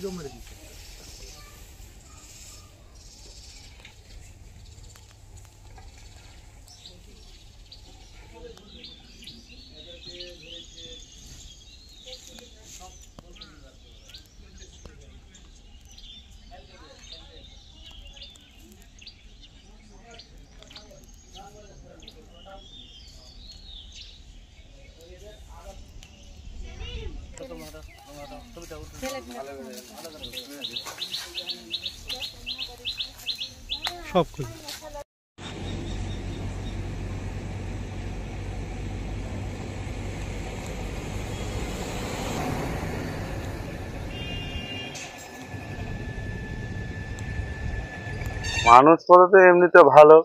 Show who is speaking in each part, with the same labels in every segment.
Speaker 1: সব কিছু
Speaker 2: মানুষ বলতে এমনিতে ভালো,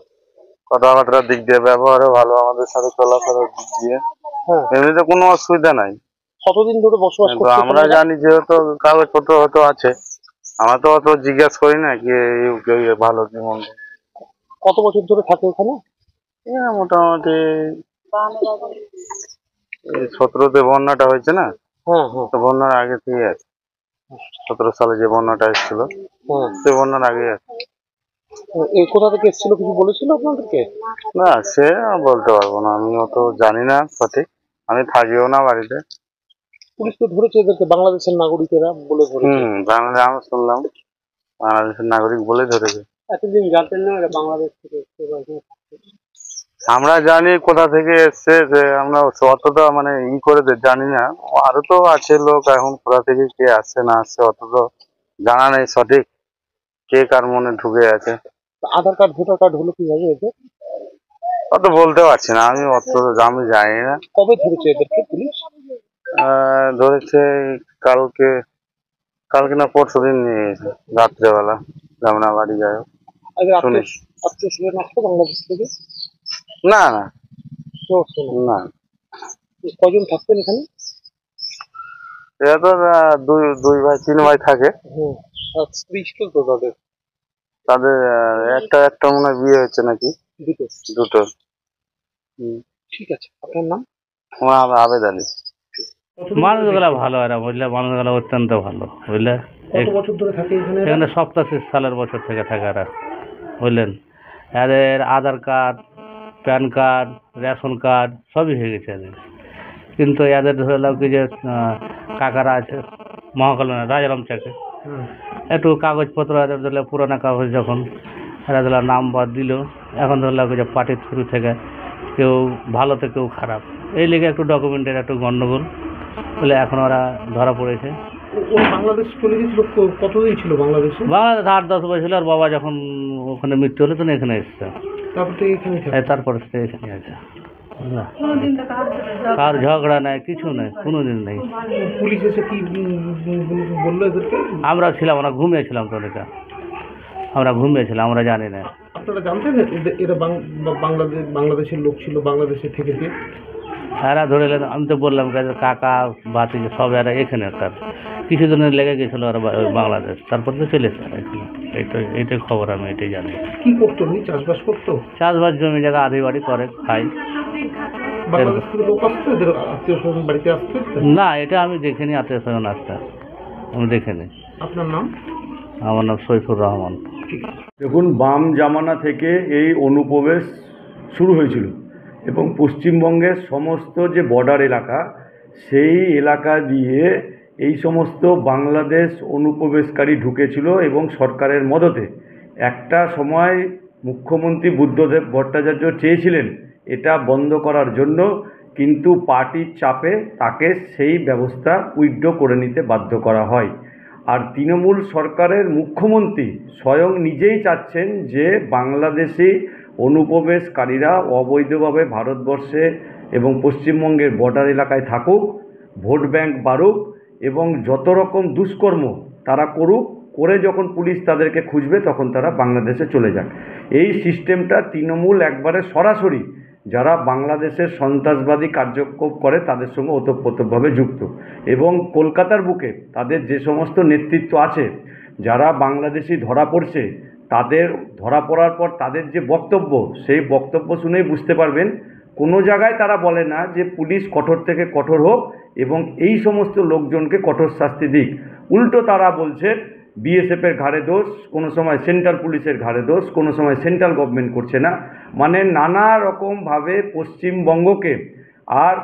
Speaker 2: কথাবার্তার দিক দিয়ে ব্যবহারও ভালো, আমাদের সাথে চলাফেরার দিক দিয়ে এমনিতে কোনো অসুবিধা নাই।
Speaker 1: কতদিন ধরে বসবাস
Speaker 2: কিন্তু
Speaker 1: করছেন?
Speaker 2: আমরা জানি যেহেতু কাগজপত্র হয়তো আছে, আমরা তো অত জিজ্ঞেস করি না কি ভালো কি মন্দ।
Speaker 1: কত বছর ধরে থাকে এখানে?
Speaker 2: মোটামুটি 17তে বন্যাটা হয়েছে না, তো বন্যার আগে থেকে আছে। 17 সালে যে বন্যাটা এসেছিল সে বন্যার আগে আছে।
Speaker 1: এই কোথা থেকে এসেছিল কিছু বলেছিল আপনাদেরকে?
Speaker 2: না, সে বলতে পারবো না, আমি অত জানি না সঠিক, আমি থাকিও না বাড়িতে।
Speaker 1: পুলিশ তো ধরেছে এদেরকে বাংলাদেশের নাগরিকেরা বলে ধরেছে।
Speaker 2: বাংলাদেশ, আমি শুনলাম বাংলাদেশের নাগরিক বলে ধরেছে।
Speaker 1: এতদিন জানতেন না এরা বাংলাদেশ থেকে এসছে?
Speaker 2: আমরা জানি কোথা থেকে এসছে, যে আমরা অতটা মানে করে জানি না। আরো তো আছে লোক, এখন কোথা থেকে কে আসছে না আসছে অত তো জানা নেই সঠিক, কে কার মনে ঢুকে আছে।
Speaker 1: আধার কার্ড ভোটার কার্ড হলো কিভাবে এদের?
Speaker 2: অত বলতে পারছি না, আমি আমি জানি না।
Speaker 1: কবে ধরেছে এদেরকে পুলিশ?
Speaker 2: ধরেছে কালকে কালকে না পরশু দিন নিয়ে গেছে রাত্রেবেলা, যমুনা বাড়ি যায় শুনিস।
Speaker 1: আত্মীয় স্বজন আসতো বাংলাদেশ থেকে?
Speaker 2: না না না,
Speaker 1: কজন থাকতেন এখানে?
Speaker 2: এরা তো দুই ভাই 3 ভাই থাকে।
Speaker 1: স্ত্রী ছিল তো তাদের?
Speaker 2: তাদের একটা মনে হয় বিয়ে হচ্ছে নাকি, দুটো।
Speaker 1: ঠিক আছে, আপনার নাম?
Speaker 2: আমার আবেদ আলী।
Speaker 3: মানুষগুলা ভালো, এরা বুঝলে, মানুষগুলা অত্যন্ত ভালো, বুঝলে।
Speaker 1: কত বছর ধরে থাকে এখানে?
Speaker 3: এখানে 87 সালের বছর থেকে থাকে এরা, বুঝলেন। এদের Aadhaar card, PAN card, ration card সবই হয়ে গেছে এদের। কিন্তু এদের ধরে লাও কি যে কাকারা আছে মহাকল্যাণ রাজারাম চাকে, একটু কাগজপত্র এদের ধরলে পুরানা কাগজ, যখন এরা ধরলে নাম্বার দিল, এখন ধরলে যে পার্টির থ্রু থেকে কেউ ভালোতে কেউ খারাপ, এই লেগে একটু ডকুমেন্টের একটু গন্ডগোল বলে এখন ওরা ধরা পড়েছে।
Speaker 1: বাংলাদেশ চলে গেছিল? কতদিন ছিল বাংলাদেশে?
Speaker 3: বাংলাদেশ 8-10 বছর ছিল, আর বাবা যখন ওখানে মৃত্যু হলো তখন এখানে এসছে। তারপরে থেকে এখানে আছে। কার ঝগড়া নাই, কিছু নাই, কোনোদিন নেই।
Speaker 1: পুলিশ এসে কি বললো এদেরকে?
Speaker 3: আমরা ছিলাম, আমরা ঘুমিয়েছিলাম তো, এটা আমরা ঘুমিয়েছিলাম, আমরা জানি না।
Speaker 1: আপনারা জানতেন এরা বাংলাদেশের লোক ছিল, বাংলাদেশে থেকে?
Speaker 3: এরা ধরে আমি তো বললাম কাকা বাতি সব এরা এখানে, তার কিছুদিনের লেগে গেছিল ওরা বাংলাদেশ, তারপর তো চলেছে এখানে। এইটাই খবর, আমি এটাই জানি।
Speaker 1: কি করতো উনি? চাষবাস করতো?
Speaker 3: চাষবাস, জমি জায়গা আধি বাড়ি করে, খাই।
Speaker 1: বাংলাদেশ থেকে লোক আসতো এদের আত্মীয় স্বজন বাড়িতে আসতো?
Speaker 3: না, এটা আমি দেখিনি, আত্মীয় স্বজন আসতে আমি দেখিনি।
Speaker 1: আপনার নাম?
Speaker 3: আমার নাম সৈফুর রহমান।
Speaker 4: দেখুন, বাম জামানা থেকে এই অনুপ্রবেশ শুরু হয়েছিল এবং পশ্চিমবঙ্গের সমস্ত যে বর্ডার এলাকা, সেই এলাকা দিয়ে এই সমস্ত বাংলাদেশ অনুপ্রবেশকারী ঢুকেছিল এবং সরকারের মদতে একটা সময় মুখ্যমন্ত্রী বুদ্ধদেব ভট্টাচার্য চেয়েছিলেন এটা বন্ধ করার জন্য, কিন্তু পার্টির চাপে তাকে সেই ব্যবস্থা উইথড্র করে নিতে বাধ্য করা হয়। আর তৃণমূল সরকারের মুখ্যমন্ত্রী স্বয়ং নিজেই চাচ্ছেন যে বাংলাদেশি অনুপ্রবেশকারীরা অবৈধভাবে ভারতবর্ষে এবং পশ্চিমবঙ্গের বর্ডার এলাকায় থাকুক, ভোট ব্যাংক বাড়ুক এবং যত রকম দুষ্কর্ম তারা করুক, করে যখন পুলিশ তাদেরকে খুঁজবে তখন তারা বাংলাদেশে চলে যাক। এই সিস্টেমটা তৃণমূল একবারে সরাসরি যারা বাংলাদেশের সন্ত্রাসবাদী কার্যক্রম করে তাদের সঙ্গে ওতপ্রোতভাবে যুক্ত, এবং কলকাতার বুকে তাদের যে সমস্ত নেতৃত্ব আছে যারা বাংলাদেশি ধরা পড়ছে, তাদের ধরা পড়ার পর তাদের যে বক্তব্য, সেই বক্তব্য শুনেই বুঝতে পারবেন কোনো জায়গায় তারা বলে না যে পুলিশ কঠোর থেকে কঠোর হোক এবং এই সমস্ত লোকজনকে কঠোর শাস্তি দিক। উল্টো তারা বলছে বিএসএফের ঘাড়ে দোষ, কোনো সময় সেন্ট্রাল পুলিশের ঘাড়ে দোষ, কোনো সময় সেন্ট্রাল গভর্নমেন্ট করছে না। মানে নানা রকমভাবে পশ্চিমবঙ্গকে আর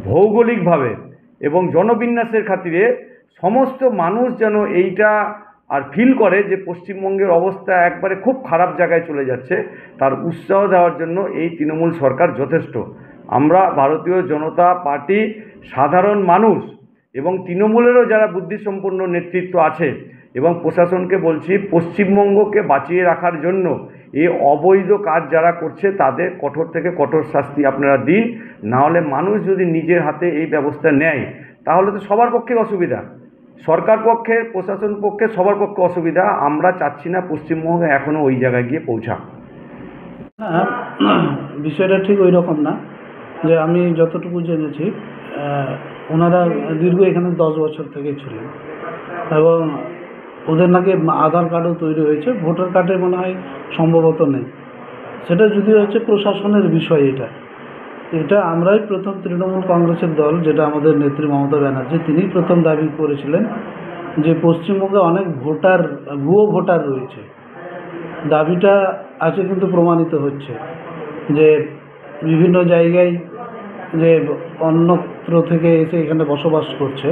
Speaker 4: ভৌগোলিকভাবে এবং জনবিন্যাসের খাতিরে সমস্ত মানুষ যেন এইটা আর ফিল করে যে পশ্চিমবঙ্গের অবস্থা একবারে খুব খারাপ জায়গায় চলে যাচ্ছে, তার উৎসাহ দেওয়ার জন্য এই তৃণমূল সরকার যথেষ্ট। আমরা ভারতীয় জনতা পার্টি, সাধারণ মানুষ এবং তৃণমূলেরও যারা বুদ্ধিসম্পন্ন নেতৃত্ব আছে এবং প্রশাসনকে বলছি, পশ্চিমবঙ্গকে বাঁচিয়ে রাখার জন্য এই অবৈধ কাজ যারা করছে তাদের কঠোর থেকে কঠোর শাস্তি আপনারা দিন। নাহলে মানুষ যদি নিজের হাতে এই ব্যবস্থা নেয় তাহলে তো সবার পক্ষে অসুবিধা, সরকার পক্ষে, প্রশাসন পক্ষে, সবার পক্ষে অসুবিধা। আমরা চাচ্ছি না পশ্চিমবঙ্গ এখনও ওই জায়গায় গিয়ে পৌঁছা।
Speaker 5: বিষয়টা ঠিক ওই রকম না, যে আমি যতটুকু জেনেছি ওনারা দীর্ঘ এখানে 10 বছর থেকে ছিলেন এবং ওদের নাকি আধার কার্ডও তৈরি হয়েছে, ভোটার কার্ডে মনে হয় সম্ভবত নেই। সেটা যদি হচ্ছে প্রশাসনের বিষয়। এটা আমরাই প্রথম, তৃণমূল কংগ্রেসের দল, যেটা আমাদের নেত্রী মমতা ব্যানার্জি, তিনিই প্রথম দাবি করেছিলেন যে পশ্চিমবঙ্গে অনেক ভুয়ো ভোটার রয়েছে। দাবিটা আছে কিন্তু প্রমাণিত হচ্ছে যে বিভিন্ন জায়গায় যে অন্যত্র থেকে এসে এখানে বসবাস করছে।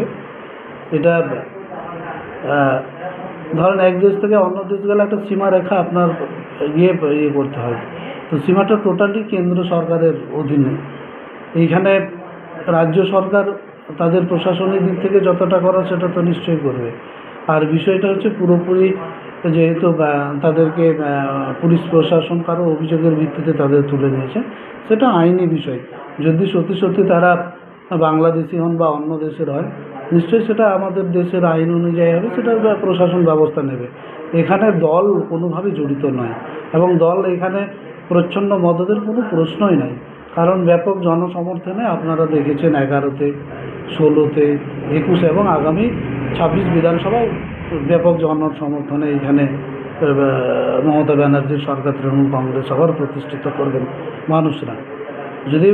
Speaker 5: এটা ধরেন এক দেশ থেকে অন্য দেশ গেলে একটা সীমারেখা আপনার ইয়ে করতে হয়, তো সীমাটা টোটালি কেন্দ্র সরকারের অধীনে। এইখানে রাজ্য সরকার তাদের প্রশাসনিক দিক থেকে যতটা করার সেটা তো নিশ্চয়ই করবে। আর বিষয়টা হচ্ছে পুরোপুরি যেহেতু তাদেরকে পুলিশ প্রশাসন কারো অভিযোগের ভিত্তিতে তাদের তুলে নিয়েছে, সেটা আইনি বিষয়। যদি সত্যি সত্যি তারা বাংলাদেশি হন বা অন্য দেশের হয়, নিশ্চয়ই সেটা আমাদের দেশের আইন অনুযায়ী হবে, সেটা প্রশাসন ব্যবস্থা নেবে। এখানে দল কোনোভাবে জড়িত নয় এবং দল এখানে প্রচ্ছন্ন মদদের কোনো প্রশ্নই নাই, কারণ ব্যাপক জনসমর্থনে আপনারা দেখেছেন 11-তে, 16-তে, 21 এবং আগামী 26 বিধানসভায় ব্যাপক জনসমর্থনে এখানে মমতা ব্যানার্জির সরকার, তৃণমূল কংগ্রেস আবার প্রতিষ্ঠিত করবেন মানুষরা। যদি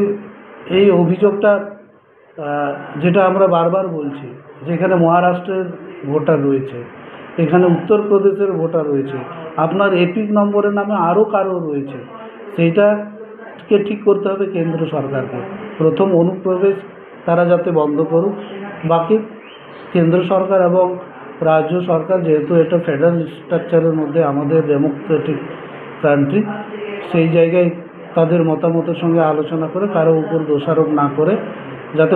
Speaker 5: এই অভিযোগটা, যেটা আমরা বারবার বলছি, যেখানে মহারাষ্ট্রের ভোটার রয়েছে, এখানে উত্তরপ্রদেশের ভোটার রয়েছে, আপনার এপিক নম্বরের নামে আরও কারো রয়েছে, সেইটাকে ঠিক করতে হবে কেন্দ্র সরকারকে। প্রথম অনুপ্রবেশ তারা যাতে বন্ধ করুক, বাকি কেন্দ্র সরকার এবং রাজ্য সরকার, যেহেতু এটা ফেডারেল স্ট্রাকচারের মধ্যে আমাদের ডেমোক্রেটিক কান্ট্রি, সেই জায়গায় তাদের মতামতের সঙ্গে আলোচনা করে কারো উপর দোষারোপ না করে যাতে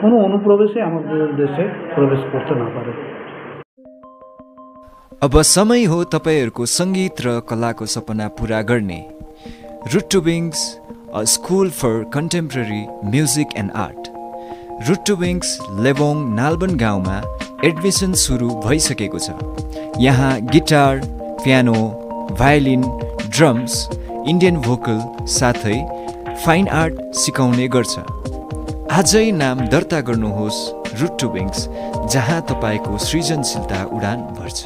Speaker 5: কোনো অনুপ্রবেশে আমাদের देशे प्रवेश करते ना पारे।
Speaker 6: अब समय हो तपाईहरुको संगीत र कलाको सपना पूरा गर्ने। Root to wings, a school for contemporary music and art. Root to wings Lebong Nalban गाउँमा एडमिसन सुरु भइसकेको छ। यहाँ guitar, piano, violin, drums, Indian vocal साथै फाइन आर्ट सिकाउने गर्छ। आजै नाम दर्ता गर्नुहोस् रुट टु विंग्स, जहाँ तपाईको सृजनशीलता उडान भर्छ।